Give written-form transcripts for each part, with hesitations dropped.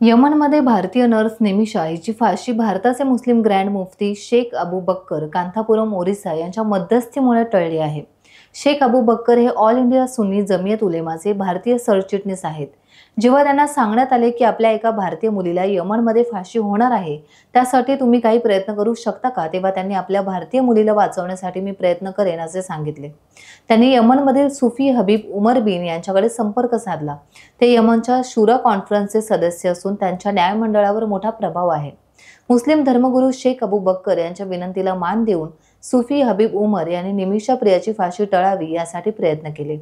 यमनमध्ये भारतीय नर्स निमिषा हिची फाशी भारताचे मुस्लिम ग्रँड मुफ्ती शेख अबू बक्कर कांथापुरम ओरिसा यांच्या मध्यस्थीमुळे टळली आहे। शेख अबू बक्कर हे ऑल इंडिया सुन्नी जमियत उलेमाचे भारतीय सरचिटणीस आहेत। जेव्हा त्यांना सांगण्यात आले की आपल्या एका भारतीय मुलीला यमनमध्ये फाशी होणार आहे, त्यासाठी तुम्ही काही प्रयत्न करू शकता का, तेव्हा त्यांनी आपल्या भारतीय मुलीला वाचवण्यासाठी मी प्रयत्न करेन असे सांगितले। त्यांनी यमनमधील सुफी हबीब उमर बिन यांच्याकडे संपर्क साधला। ते यमनच्या शुरा कॉन्फरन्सचे सदस्य असून त्यांच्या न्यायमंडळावर मोठा प्रभाव आहे। मुस्लिम धर्मगुरू शेख अबू बक्कर यांच्या विनंतीला मान देऊन सुफी हबीब उमर यांनी निमिषा प्रियाची फाशी टळावी यासाठी प्रयत्न केले।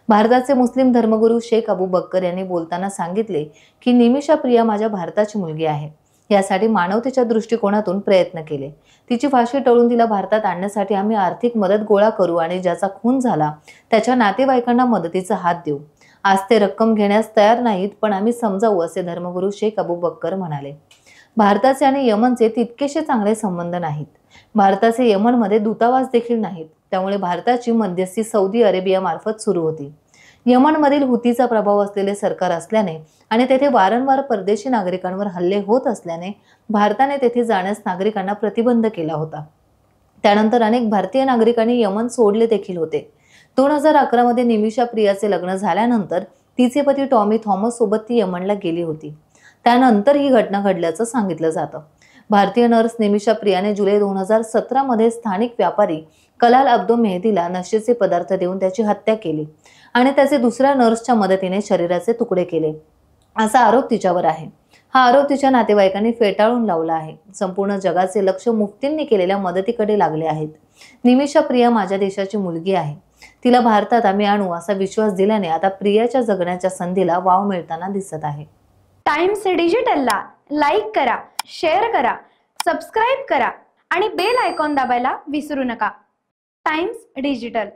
भारताचे मुस्लिम धर्मगुरू शेख अबू बक्कर यांनी बोलताना सांगितले की निमिषा प्रिया माझ्या भारताची मुलगी आहे। यासाठी मानवतेच्या दृष्टिकोनातून प्रयत्न केले। तिची फाशी टळून तिला भारतात आणण्यासाठी आम्ही आर्थिक मदत गोळा करू आणि ज्याचा खून झाला त्याच्या नातेवाईकांना मदतीचा हात देऊ। आज ते रक्कम घेण्यास तयार नाहीत, पण आम्ही समजावू असे धर्मगुरू शेख अबू बक्कर म्हणाले। भारताचे आणि यमनचे तितकेसे चांगले संबंध नाहीत। भारताचे यमनमध्ये दूतावास देखील नाहीत, त्यामुळे भारताची मध्यस्थी सौदी अरेबियामार्फत सुरू होती। यमनमधील हुतीचा प्रभाव असलेले सरकार असल्याने आणि तेथे वारंवार परदेशी नागरिकांवर हल्ले होत असल्याने भारताने तेथे जाण्यास नागरिकांना प्रतिबंध केला होता। त्यानंतर अनेक भारतीय नागरिकांनी यमन सोडले देखील होते। 2011 मध्ये निमिषा प्रियाचे लग्न झाल्यानंतर तिचे पती टॉमी थॉमस सोबत ती यमनला गेली होती। त्यानंतर ही घटना घडल्याचं सांगितलं जातं। भारतीय नर्स निमिषा प्रियाने जुलै 2017 मध्ये स्थानिक व्यापारी कलाल अब्दो मेहदीला नशेचे पदार्थ देऊन त्याची हत्या केली आणि त्याचे दुसऱ्या नर्सच्या मदतीने शरीराचे तुकडे केले असा आरोप तिच्यावर आहे। हा आरोप तिच्या नातेवाईकांनी फेटाळून लावला आहे। संपूर्ण जगाचे लक्ष मुफ्तींनी केलेल्या मदतीकडे लागले आहेत। निमिषा प्रिया माझ्या देशाची मुलगी आहे, तिला भारतात आम्ही आणू असा विश्वास दिल्याने आता प्रियाच्या जगण्याच्या संधीला वाव मिळताना दिसत आहे। टाइम्स डिजिटलला लाईक करा, शेअर करा, सबस्क्राइब करा आणि बेल आयकॉन दाबायला विसरू नका। Times digital.